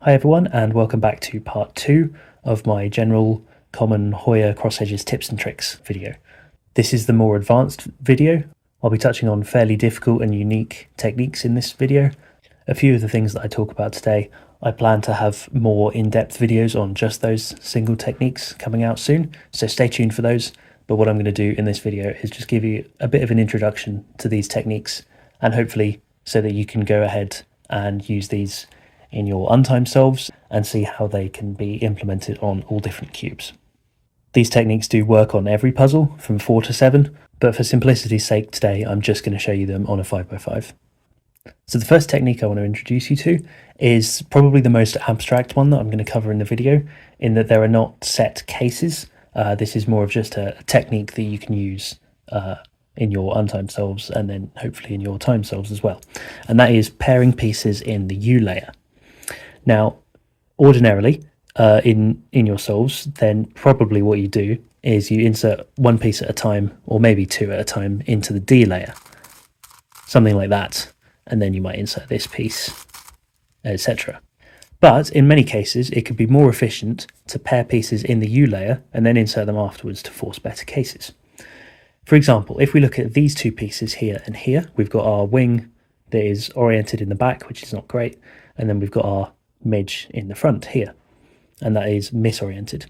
Hi everyone, and welcome back to part 2 of my general common Hoya cross edges tips and tricks video. This is the more advanced video. I'll be touching on fairly difficult and unique techniques in this video. A few of the things that I talk about today, I plan to have more in-depth videos on just those single techniques coming out soon, so stay tuned for those. But what I'm going to do in this video is just give you a bit of an introduction to these techniques, and hopefully so that you can go ahead and use these in your untimed solves and see how they can be implemented on all different cubes. These techniques do work on every puzzle from 4 to 7, but for simplicity's sake today I'm just going to show you them on a 5x5. So the first technique I want to introduce you to is probably the most abstract one that I'm going to cover in the video, in that there are not set cases. This is more of just a technique that you can use in your untimed solves and then hopefully in your timed solves as well. And that is pairing pieces in the U layer. Now, ordinarily, in your solves, then probably what you do is you insert one piece at a time, or maybe two at a time, into the D layer, something like that, and then you might insert this piece, etc. But in many cases, it could be more efficient to pair pieces in the U layer and then insert them afterwards to force better cases. For example, if we look at these two pieces here and here, we've got our wing that is oriented in the back, which is not great, and then we've got our midge in the front here, and that is misoriented.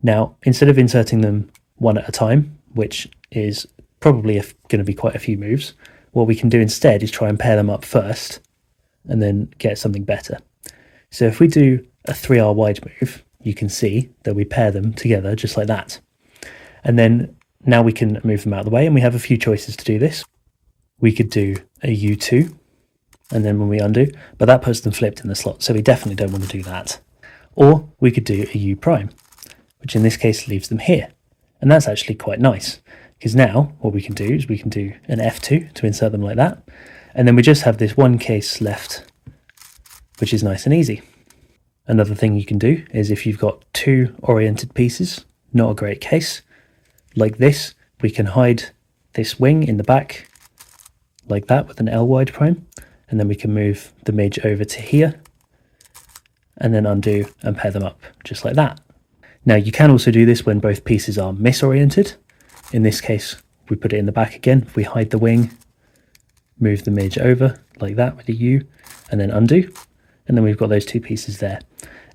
Now, instead of inserting them one at a time, which is probably going to be quite a few moves, what we can do instead is try and pair them up first and then get something better. So if we do a 3R wide move, you can see that we pair them together just like that. And then now we can move them out of the way, and we have a few choices to do this. We could do a U2, and then when we undo, but that puts them flipped in the slot, so we definitely don't want to do that. Or we could do a U prime, which in this case leaves them here. And that's actually quite nice, because now what we can do is we can do an F2 to insert them like that, and then we just have this one case left, which is nice and easy. Another thing you can do is if you've got two oriented pieces, not a great case, like this, we can hide this wing in the back like that with an L wide prime, and then we can move the midge over to here and then undo and pair them up just like that. Now you can also do this when both pieces are misoriented. In this case, we put it in the back again. We hide the wing, move the midge over like that with a U, and then undo, and then we've got those two pieces there.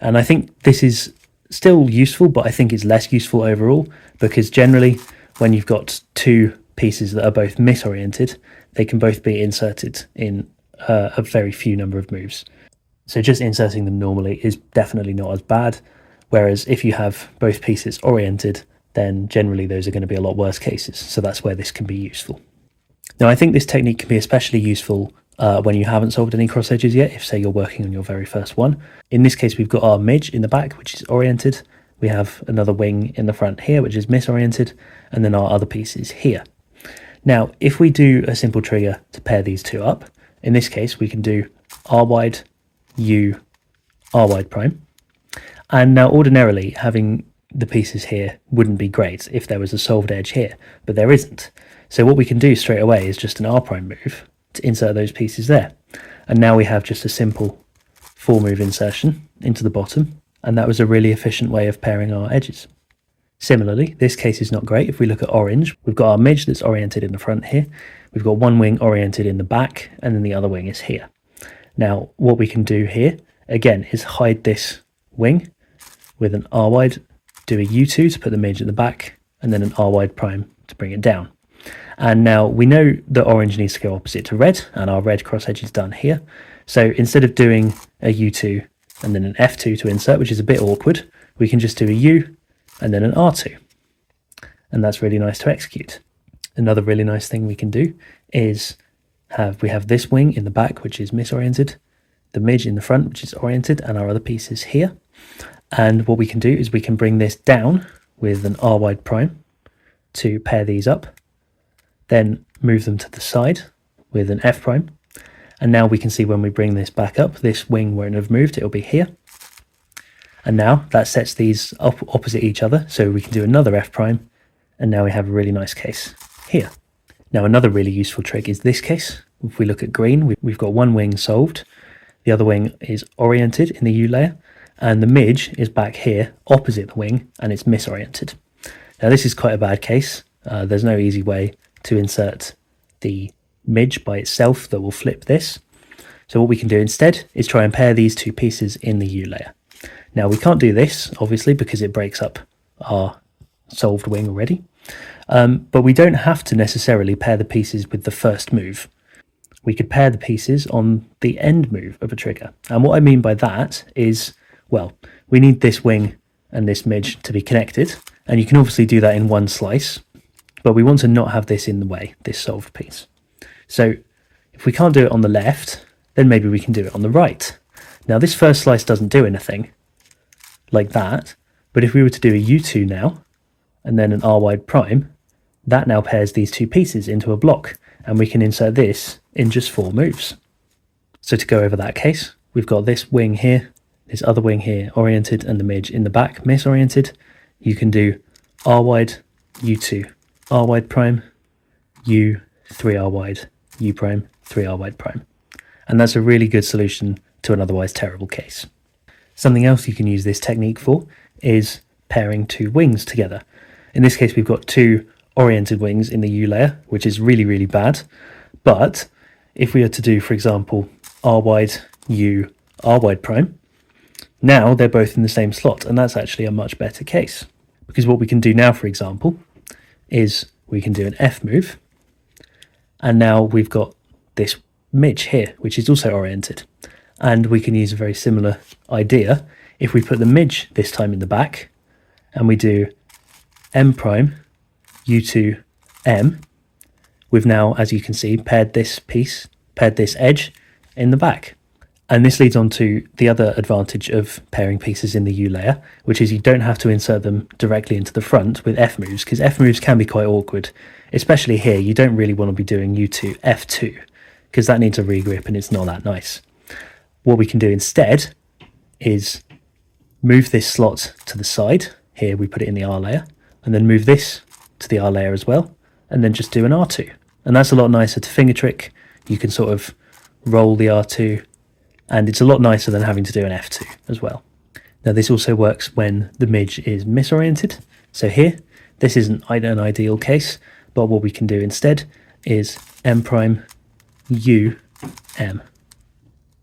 And I think this is still useful, but I think it's less useful overall, because generally when you've got two pieces that are both misoriented, they can both be inserted in a very few number of moves. So just inserting them normally is definitely not as bad, whereas if you have both pieces oriented, then generally those are going to be a lot worse cases, so that's where this can be useful. Now I think this technique can be especially useful when you haven't solved any cross edges yet, if say you're working on your very first one. In this case we've got our midge in the back, which is oriented, we have another wing in the front here which is misoriented, and then our other pieces here. Now if we do a simple trigger to pair these two up, in this case we can do R wide, U, R wide prime, and now ordinarily having the pieces here wouldn't be great if there was a solved edge here, but there isn't. So what we can do straight away is just an R prime move to insert those pieces there, and now we have just a simple 4 move insertion into the bottom, and that was a really efficient way of pairing our edges. Similarly, this case is not great. If we look at orange, we've got our midge that's oriented in the front here, we've got one wing oriented in the back, and then the other wing is here. Now what we can do here again is hide this wing with an R wide, do a U2 to put the midge at the back, and then an R wide prime to bring it down. And now we know that orange needs to go opposite to red, and our red cross edge is done here. So instead of doing a U2 and then an F2 to insert, which is a bit awkward, we can just do a U and then an R2. And that's really nice to execute. Another really nice thing we can do is we have this wing in the back, which is misoriented, the midge in the front, which is oriented, and our other pieces here. And what we can do is we can bring this down with an R wide prime to pair these up, then move them to the side with an F prime. And now we can see when we bring this back up, this wing won't have moved, it'll be here. And now that sets these up opposite each other, so we can do another F prime, and now we have a really nice case here. Now another really useful trick is this case. If we look at green, we've got one wing solved, the other wing is oriented in the U layer, and the midge is back here opposite the wing and it's misoriented. Now this is quite a bad case. There's no easy way to insert the midge by itself that will flip this. So what we can do instead is try and pair these two pieces in the U layer. Now we can't do this obviously because it breaks up our solved wing already, but we don't have to necessarily pair the pieces with the first move. We could pair the pieces on the end move of a trigger. And what I mean by that is, well, we need this wing and this midge to be connected, and you can obviously do that in one slice, but we want to not have this in the way, this solved piece. So if we can't do it on the left, then maybe we can do it on the right. Now this first slice doesn't do anything like that, but if we were to do a U2 now, and then an R wide prime, that now pairs these two pieces into a block, and we can insert this in just 4 moves. So to go over that case, we've got this wing here, this other wing here oriented, and the midge in the back misoriented. You can do R wide, U2, R wide prime, U, 3R wide, U prime, 3R wide prime. And that's a really good solution to an otherwise terrible case. Something else you can use this technique for is pairing 2 wings together. In this case, we've got 2 oriented wings in the U layer, which is really, really bad. But if we were to do, for example, R wide, U, R wide prime, now they're both in the same slot, and that's actually a much better case. Because what we can do now, for example, is we can do an F move, and now we've got this midge here, which is also oriented. And we can use a very similar idea if we put the midge this time in the back, and we do M prime, U2, M. We've now, as you can see, paired this edge in the back. And this leads on to the other advantage of pairing pieces in the U layer, which is you don't have to insert them directly into the front with F moves, because F moves can be quite awkward, especially here. You don't really want to be doing U2, F2, because that needs a regrip and it's not that nice. What we can do instead is move this slot to the side. Here we put it in the R layer, and then move this to the R layer as well, and then just do an R2. And that's a lot nicer to finger trick. You can sort of roll the R2, and it's a lot nicer than having to do an F2 as well. Now this also works when the midge is misoriented. So here, this isn't an ideal case, but what we can do instead is M prime, U, M.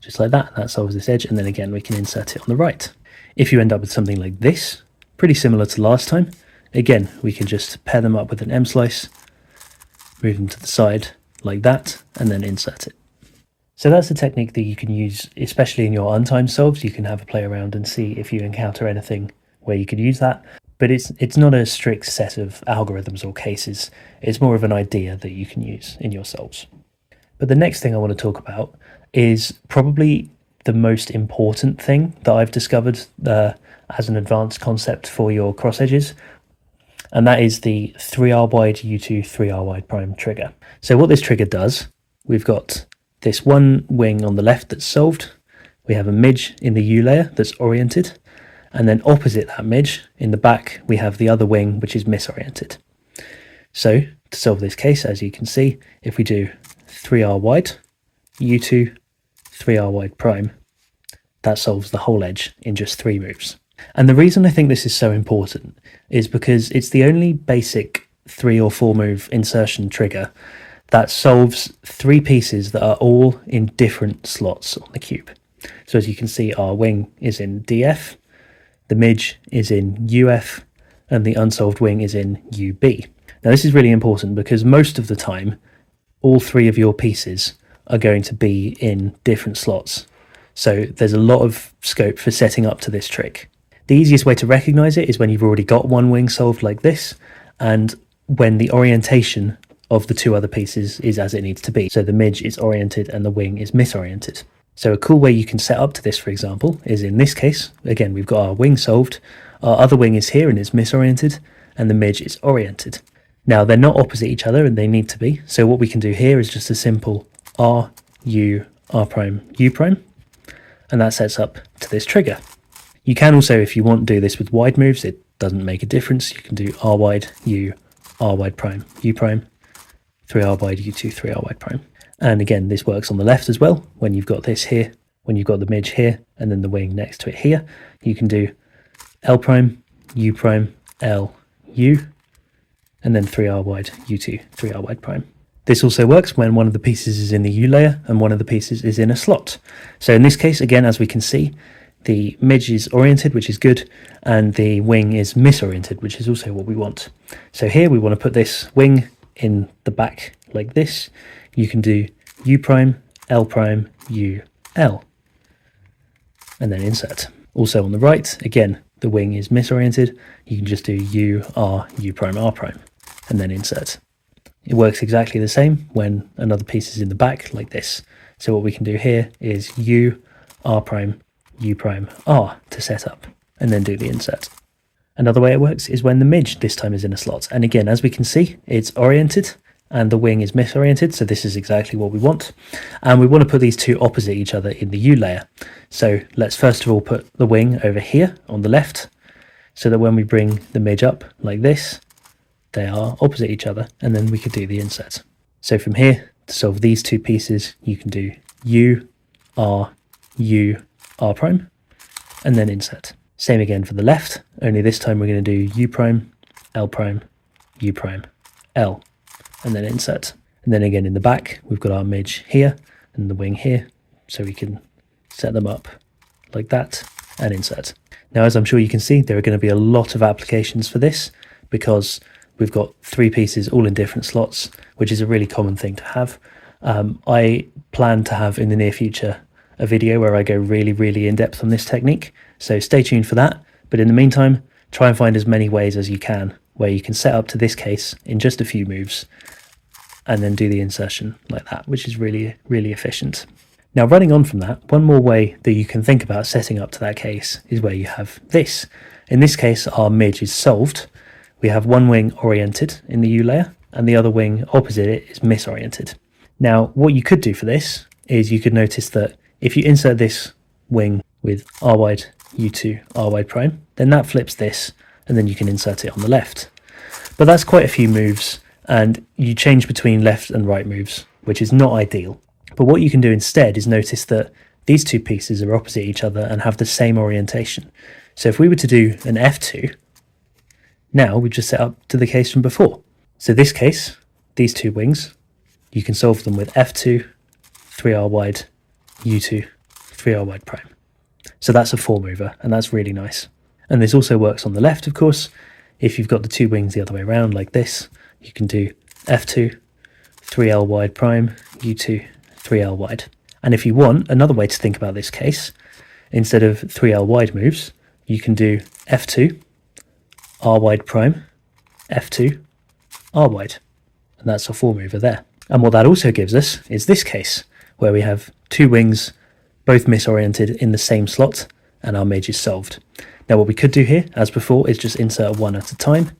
Just like that, that solves this edge, and then again we can insert it on the right. If you end up with something like this, pretty similar to last time, again we can just pair them up with an M slice, move them to the side like that, and then insert it. So that's a technique that you can use, especially in your untimed solves. You can have a play around and see if you encounter anything where you could use that. But it's not a strict set of algorithms or cases. It's more of an idea that you can use in your solves. But the next thing I want to talk about is probably the most important thing that I've discovered as an advanced concept for your cross edges. And that is the 3R wide U2 3R wide prime trigger. So what this trigger does, we've got this one wing on the left that's solved, we have a midge in the U layer that's oriented, and then opposite that midge in the back we have the other wing which is misoriented. So to solve this case, as you can see, if we do 3R wide, U2, 3R wide prime, that solves the whole edge in just 3 moves. And the reason I think this is so important is because it's the only basic 3 or 4 move insertion trigger that solves 3 pieces that are all in different slots on the cube. So as you can see, our wing is in DF, the midge is in UF, and the unsolved wing is in UB. Now this is really important because most of the time, all 3 of your pieces are going to be in different slots. So there's a lot of scope for setting up to this trick. The easiest way to recognize it is when you've already got one wing solved like this, and when the orientation of the 2 other pieces is as it needs to be. So the midge is oriented and the wing is misoriented. So a cool way you can set up to this, for example, is in this case, again, we've got our wing solved, our other wing is here and it's misoriented, and the midge is oriented. Now they're not opposite each other and they need to be. So what we can do here is just a simple R, U, R prime, U prime, and that sets up to this trigger. You can also, if you want, do this with wide moves. It doesn't make a difference. You can do R wide, U, R wide prime, U prime, 3R wide, U2, 3R wide prime. And again, this works on the left as well, when you've got this here, when you've got the midge here and then the wing next to it here, you can do L prime, U prime, L, U, and then 3R wide, U2, 3R wide prime. This also works when one of the pieces is in the U layer and one of the pieces is in a slot. So in this case, again, as we can see, the midge is oriented, which is good, and the wing is misoriented, which is also what we want. So here we want to put this wing in the back like this. You can do U prime, L prime, U, L, and then insert. Also on the right, again, the wing is misoriented. You can just do U, R, U prime, R prime, and then insert. It works exactly the same when another piece is in the back like this. So what we can do here is U, R prime, U prime, R to set up, and then do the insert. Another way it works is when the midge this time is in a slot. And again, as we can see, it's oriented and the wing is misoriented. So this is exactly what we want. And we want to put these two opposite each other in the U layer. So let's first of all put the wing over here on the left, so that when we bring the midge up like this, they are opposite each other, and then we could do the insert. So from here, to solve these two pieces, you can do U, R prime, and then insert. Same again for the left, only this time we're going to do U prime, L prime, U prime, L, and then insert. And then again in the back, we've got our midge here and the wing here, so we can set them up like that and insert. Now, as I'm sure you can see, there are going to be a lot of applications for this because we've got three pieces all in different slots, which is a really common thing to have. I plan to have in the near future a video where I go really in depth on this technique, so stay tuned for that. But in the meantime, try and find as many ways as you can where you can set up to this case in just a few moves and then do the insertion like that, which is really efficient. Now, running on from that, one more way that you can think about setting up to that case is where you have this. In this case, our midge is solved. We have one wing oriented in the U layer and the other wing opposite it is misoriented. Now, what you could do for this is you could notice that if you insert this wing with R wide, U2, R wide prime, then that flips this, and then you can insert it on the left. But that's quite a few moves, and you change between left and right moves, which is not ideal. But what you can do instead is notice that these two pieces are opposite each other and have the same orientation. So if we were to do an F2, now we've just set up to the case from before. So this case, these two wings, you can solve them with F2, 3R wide, U2, 3R wide prime. So that's a 4-mover, and that's really nice. And this also works on the left, of course. If you've got the two wings the other way around like this, you can do F2, 3L wide prime, U2, 3L wide. And if you want, another way to think about this case, instead of 3L wide moves, you can do F2, R wide prime, F2, R wide. And that's a 4-mover there. And what that also gives us is this case, where we have two wings, both misoriented in the same slot, and our midge is solved. Now what we could do here, as before, is just insert one at a time.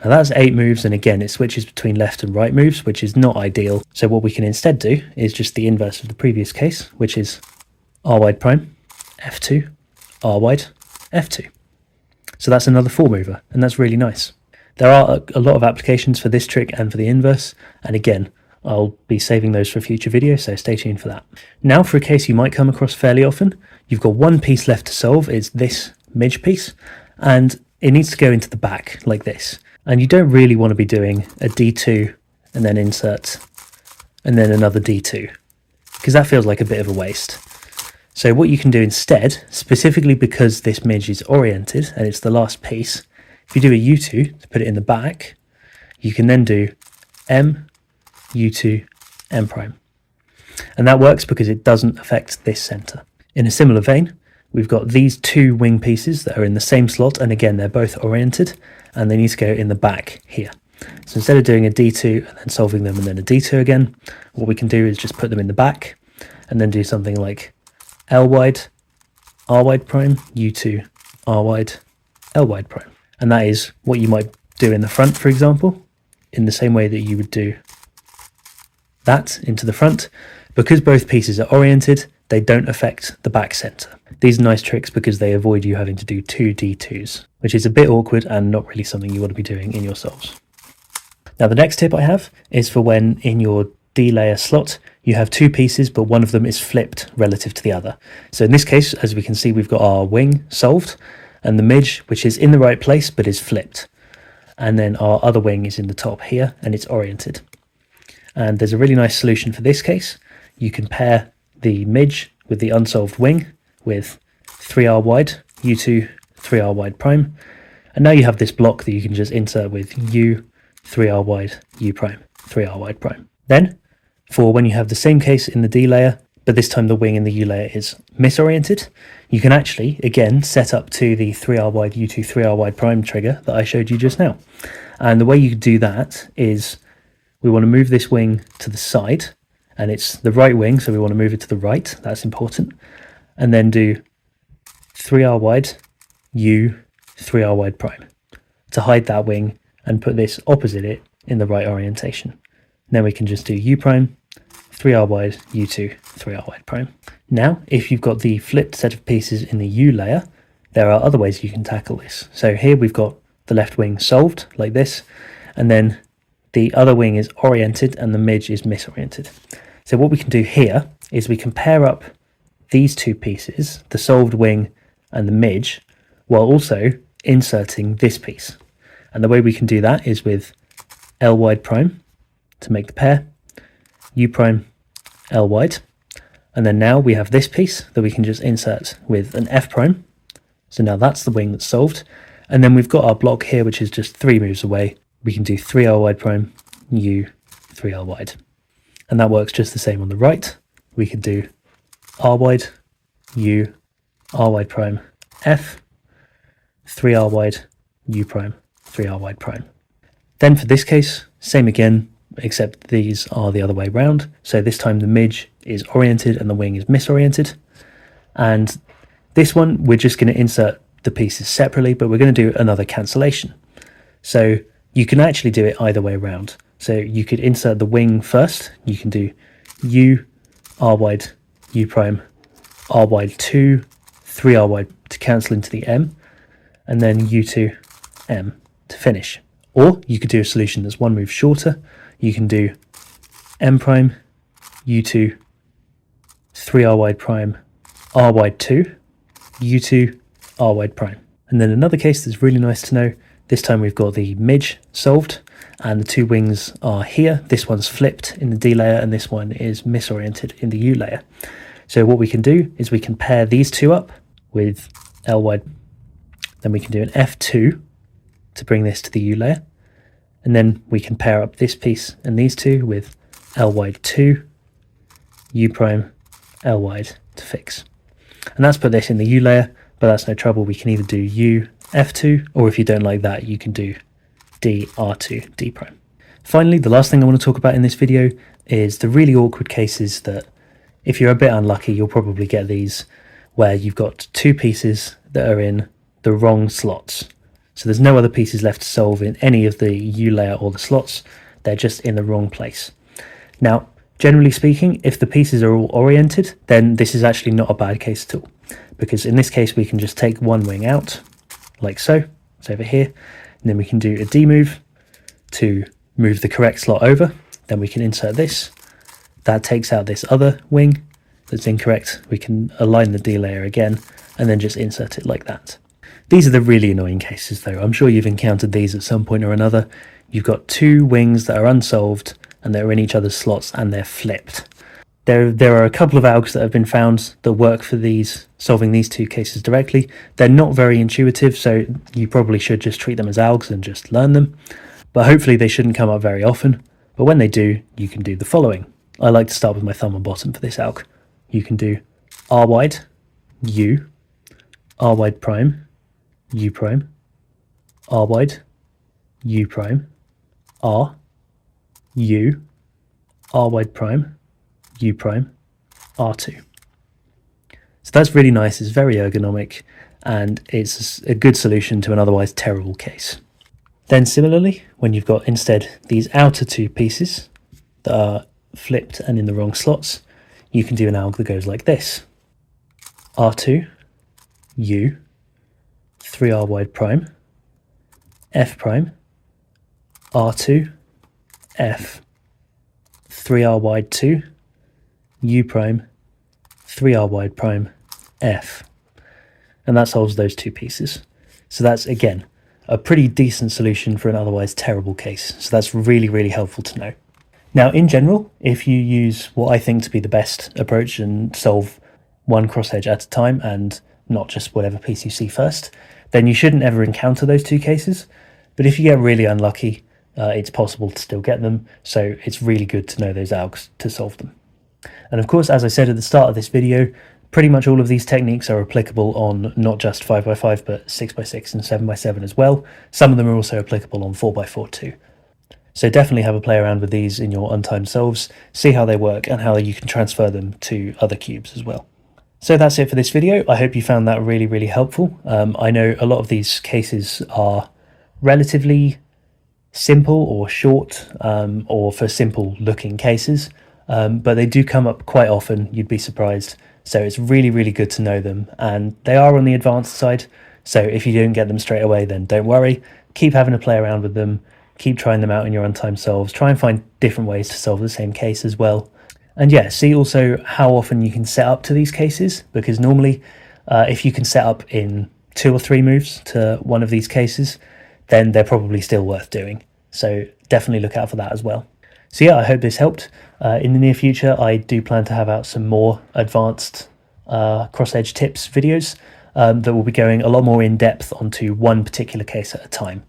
Now that's 8 moves, and again it switches between left and right moves, which is not ideal. So what we can instead do is just the inverse of the previous case, which is R wide prime, F2, R wide, F2. So that's another 4-mover, and that's really nice. There are a lot of applications for this trick and for the inverse, and again, I'll be saving those for a future video, so stay tuned for that. Now for a case you might come across fairly often, you've got one piece left to solve, it's this midge piece, and it needs to go into the back like this. And you don't really want to be doing a D2 and then insert and then another D2, because that feels like a bit of a waste. So what you can do instead, specifically because this midge is oriented and it's the last piece, if you do a U2 to put it in the back, you can then do M, U2, M prime. And that works because it doesn't affect this center. In a similar vein, we've got these two wing pieces that are in the same slot, and again they're both oriented and they need to go in the back here. So instead of doing a D2 and then solving them and then a D2 again, what we can do is just put them in the back and then do something like L wide, R wide prime, U2, R wide, L wide prime. And that is what you might do in the front, for example, in the same way that you would do that into the front. Because both pieces are oriented, they don't affect the back center. These are nice tricks because they avoid you having to do 2 D2s, which is a bit awkward and not really something you want to be doing in your solves. Now the next tip I have is for when in your D layer slot you have two pieces, but one of them is flipped relative to the other. So in this case, as we can see, we've got our wing solved, and the midge, which is in the right place, but is flipped. And then our other wing is in the top here, and it's oriented. And there's a really nice solution for this case. You can pair the midge with the unsolved wing with 3r wide, u2, 3r wide prime. And now you have this block that you can just insert with u, 3r wide, u prime, 3r wide prime. Then, for when you have the same case in the D layer, but this time the wing in the U layer is misoriented, you can actually, again, set up to the 3r wide, u2, 3r wide prime trigger that I showed you just now. And the way you do that is we want to move this wing to the side, and it's the right wing, so we want to move it to the right. That's important. And then do 3r wide, u, 3r wide prime to hide that wing and put this opposite it in the right orientation. And then we can just do u prime, 3r wide, u2, 3r wide prime. Now, if you've got the flipped set of pieces in the U layer, there are other ways you can tackle this. So here we've got the left wing solved like this, and then the other wing is oriented and the midge is misoriented. So what we can do here is we can pair up these two pieces, the solved wing and the midge, while also inserting this piece. And the way we can do that is with L wide prime to make the pair, U prime, L wide. And then now we have this piece that we can just insert with an F prime. So now that's the wing that's solved. And then we've got our block here, which is just 3 moves away. We can do 3r wide prime, u, 3r wide. And that works just the same on the right. We can do r wide, u, r wide prime, f, 3r wide, u prime, 3r wide prime. Then for this case, same again, except these are the other way round. So this time the midge is oriented and the wing is misoriented. And this one, we're just going to insert the pieces separately, but we're going to do another cancellation. So you can actually do it either way around. So you could insert the wing first. You can do u, r wide, u prime, r wide 2, 3r wide to cancel into the m, and then u2, m to finish. Or you could do a solution that's one move shorter. You can do m prime, u2, 3r wide prime, r wide 2, u2, r wide prime. And then another case that's really nice to know, this time we've got the midge solved and the two wings are here. This one's flipped in the D layer and this one is misoriented in the U layer. So what we can do is we can pair these two up with L wide. Then we can do an F2 to bring this to the U layer. And then we can pair up this piece and these two with L wide 2, U prime, L wide to fix. And that's put this in the U layer, but that's no trouble. We can either do U, F2, or if you don't like that, you can do D, R2, D prime. Finally, the last thing I want to talk about in this video is the really awkward cases that if you're a bit unlucky, you'll probably get these where you've got two pieces that are in the wrong slots. So there's no other pieces left to solve in any of the U layer or the slots. They're just in the wrong place. Now, generally speaking, if the pieces are all oriented, then this is actually not a bad case at all. Because in this case, we can just take one wing out, like so. It's over here. And then we can do a D move to move the correct slot over. Then we can insert this. That takes out this other wing that's incorrect. We can align the D layer again and then just insert it like that. These are the really annoying cases though. I'm sure you've encountered these at some point or another. You've got two wings that are unsolved and they're in each other's slots and they're flipped. There are a couple of algs that have been found that work for these, solving these two cases directly. They're not very intuitive, so you probably should just treat them as algs and just learn them. But hopefully they shouldn't come up very often. But when they do, you can do the following. I like to start with my thumb and bottom for this alg. You can do R wide, U, R wide prime, U prime, R wide, U prime, R, U, R wide prime, U prime, R2. So that's really nice, it's very ergonomic, and it's a good solution to an otherwise terrible case. Then similarly, when you've got instead these outer two pieces that are flipped and in the wrong slots, you can do an alg that goes like this. R2, U, 3R wide prime, F prime, R2, F, 3R wide 2, U prime, 3R wide prime, F. And that solves those two pieces. So that's, again, a pretty decent solution for an otherwise terrible case. So that's really, really helpful to know. Now, in general, if you use what I think to be the best approach and solve one crossedge at a time and not just whatever piece you see first, then you shouldn't ever encounter those two cases. But if you get really unlucky, it's possible to still get them. So it's really good to know those algs to solve them. And of course, as I said at the start of this video, pretty much all of these techniques are applicable on not just 5x5, but 6x6 and 7x7 as well. Some of them are also applicable on 4x4 too. So definitely have a play around with these in your untimed solves, see how they work and how you can transfer them to other cubes as well. So that's it for this video. I hope you found that really, really helpful. I know a lot of these cases are relatively simple or short, or for simple looking cases, but they do come up quite often, you'd be surprised. So it's really, really good to know them, and they are on the advanced side. So if you don't get them straight away, then don't worry. Keep having a play around with them, keep trying them out in your untimed solves, try and find different ways to solve the same case as well. And yeah, see also how often you can set up to these cases, because normally if you can set up in 2 or 3 moves to one of these cases, then they're probably still worth doing. So definitely look out for that as well. So yeah, I hope this helped. In the near future, I do plan to have out some more advanced cross-edge tips videos that will be going a lot more in depth onto one particular case at a time.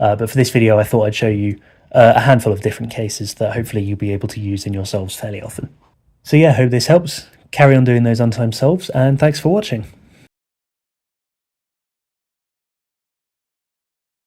But for this video, I thought I'd show you a handful of different cases that hopefully you'll be able to use in your solves fairly often. So yeah, hope this helps. Carry on doing those untimed solves, and thanks for watching.